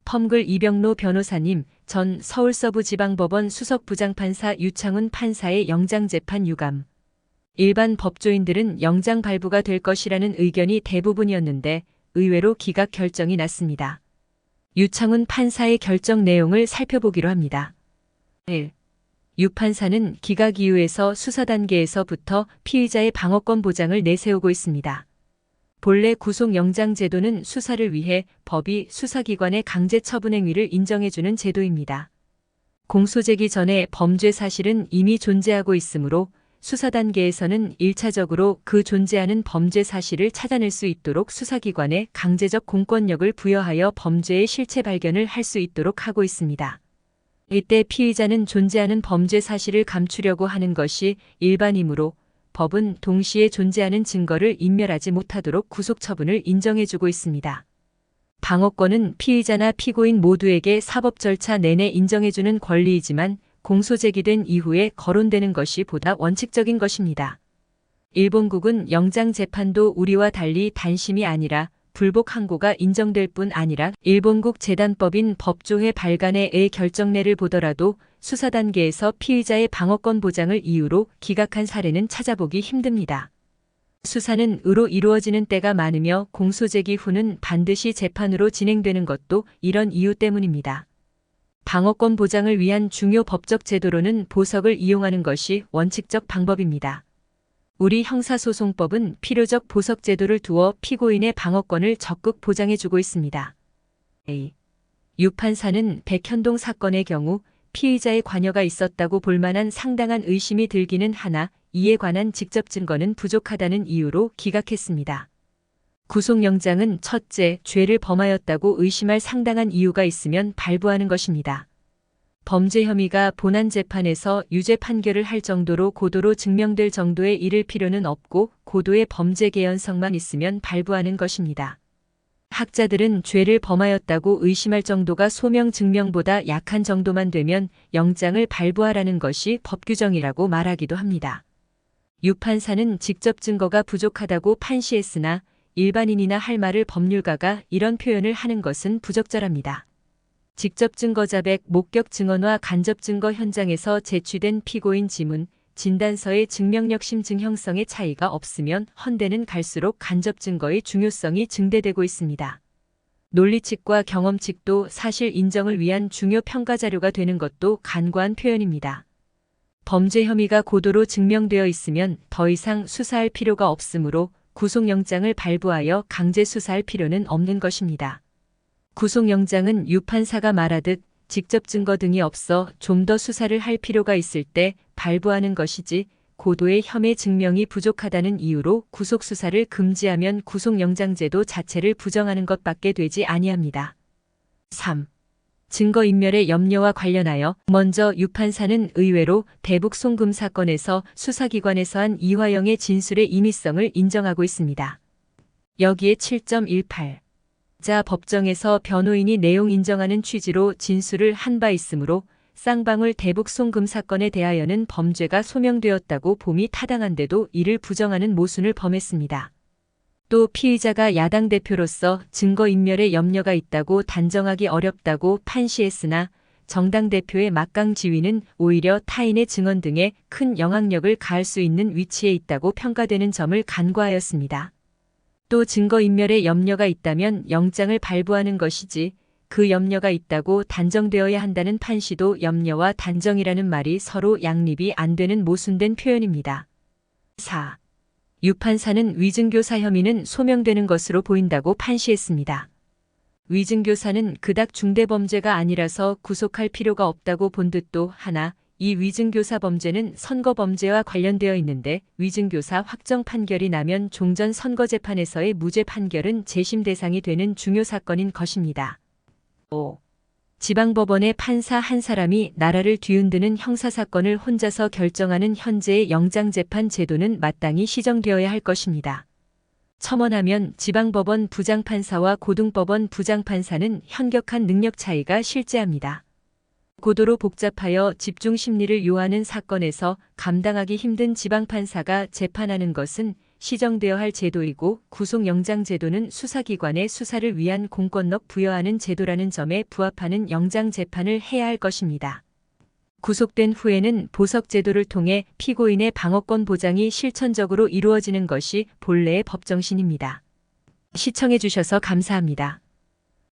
펌글 이병로 변호사님, 전 서울서부지방법원 수석부장판사 유창훈 판사의 영장재판 유감. 일반 법조인들은 영장 발부가 될 것이라는 의견이 대부분이었는데 의외로 기각 결정이 났습니다. 유창훈 판사의 결정 내용을 살펴보기로 합니다. 1. 유 판사는 기각 이후에서 수사 단계에서부터 피의자의 방어권 보장을 내세우고 있습니다. 본래 구속영장 제도는 수사를 위해 법이 수사기관의 강제 처분 행위를 인정해주는 제도입니다. 공소제기 전에 범죄 사실은 이미 존재하고 있으므로 수사 단계에서는 1차적으로 그 존재하는 범죄 사실을 찾아낼 수 있도록 수사기관에 강제적 공권력을 부여하여 범죄의 실체 발견을 할 수 있도록 하고 있습니다. 이때 피의자는 존재하는 범죄 사실을 감추려고 하는 것이 일반이므로 법은 동시에 존재하는 증거를 인멸하지 못하도록 구속처분을 인정해주고 있습니다. 방어권은 피의자나 피고인 모두에게 사법 절차 내내 인정해주는 권리이지만 공소제기된 이후에 거론되는 것이 보다 원칙적인 것입니다. 일본국은 영장재판도 우리와 달리 단심이 아니라 불복 항고가 인정될 뿐 아니라 일본국 재단법인 법조회 발간의 결정례를 보더라도 수사 단계에서 피의자의 방어권 보장을 이유로 기각한 사례는 찾아보기 힘듭니다. 수사는 의로 이루어지는 때가 많으며 공소제기 후는 반드시 재판으로 진행되는 것도 이런 이유 때문입니다. 방어권 보장을 위한 중요 법적 제도로는 보석을 이용하는 것이 원칙적 방법입니다. 우리 형사소송법은 필요적 보석 제도를 두어 피고인의 방어권을 적극 보장해주고 있습니다. A. 유 판사는 백현동 사건의 경우 피의자의 관여가 있었다고 볼 만한 상당한 의심이 들기는 하나 이에 관한 직접 증거는 부족하다는 이유로 기각했습니다. 구속영장은 첫째, 죄를 범하였다고 의심할 상당한 이유가 있으면 발부하는 것입니다. 범죄 혐의가 본안 재판에서 유죄 판결을 할 정도로 고도로 증명될 정도에 이를 필요는 없고 고도의 범죄 개연성만 있으면 발부하는 것입니다. 학자들은 죄를 범하였다고 의심할 정도가 소명 증명보다 약한 정도만 되면 영장을 발부하라는 것이 법 규정이라고 말하기도 합니다. 유 판사는 직접 증거가 부족하다고 판시했으나 일반인이나 할 말을 법률가가 이런 표현을 하는 것은 부적절합니다. 직접 증거 자백, 목격 증언과 간접 증거 현장에서 제취된 피고인 지문, 진단서의 증명력심 증형성의 차이가 없으면 헌대는 갈수록 간접 증거의 중요성이 증대되고 있습니다. 논리측과 경험측도 사실 인정을 위한 중요 평가 자료가 되는 것도 간과한 표현입니다. 범죄 혐의가 고도로 증명되어 있으면 더 이상 수사할 필요가 없으므로 구속영장을 발부하여 강제 수사할 필요는 없는 것입니다. 구속영장은 유 판사가 말하듯 직접 증거 등이 없어 좀 더 수사를 할 필요가 있을 때 발부하는 것이지 고도의 혐의 증명이 부족하다는 이유로 구속수사를 금지하면 구속영장제도 자체를 부정하는 것밖에 되지 아니합니다. 3. 증거인멸의 염려와 관련하여 먼저 유 판사는 의외로 대북 송금 사건에서 수사기관에서 한 이화영의 진술의 임의성을 인정하고 있습니다. 여기에 7.18. 자 법정에서 변호인이 내용 인정하는 취지로 진술을 한 바 있으므로 쌍방울 대북 송금 사건에 대하여는 범죄가 소명되었다고 봄이 타당한데도 이를 부정하는 모순을 범했습니다. 또 피의자가 야당 대표로서 증거인멸의 염려가 있다고 단정하기 어렵다고 판시했으나 정당 대표의 막강 지위는 오히려 타인의 증언 등에 큰 영향력을 가할 수 있는 위치에 있다고 평가되는 점을 간과하였습니다. 또 증거인멸의 염려가 있다면 영장을 발부하는 것이지 그 염려가 있다고 단정되어야 한다는 판시도 염려와 단정이라는 말이 서로 양립이 안 되는 모순된 표현입니다. 4. 유 판사는 위증교사 혐의는 소명되는 것으로 보인다고 판시했습니다. 위증교사는 그닥 중대범죄가 아니라서 구속할 필요가 없다고 본 듯도 하나 이 위증교사 범죄는 선거범죄와 관련되어 있는데 위증교사 확정 판결이 나면 종전 선거재판에서의 무죄 판결은 재심 대상이 되는 중요 사건인 것입니다. 5. 지방법원의 판사 한 사람이 나라를 뒤흔드는 형사사건을 혼자서 결정하는 현재의 영장재판 제도는 마땅히 시정되어야 할 것입니다. 첨언하면 지방법원 부장판사와 고등법원 부장판사는 현격한 능력 차이가 실제합니다. 고도로 복잡하여 집중 심리를 요하는 사건에서 감당하기 힘든 지방판사가 재판하는 것은 시정되어야 할 제도이고 구속영장제도는 수사기관의 수사를 위한 공권력 부여하는 제도라는 점에 부합하는 영장재판을 해야 할 것입니다. 구속된 후에는 보석제도를 통해 피고인의 방어권 보장이 실천적으로 이루어지는 것이 본래의 법정신입니다. 시청해 주셔서 감사합니다.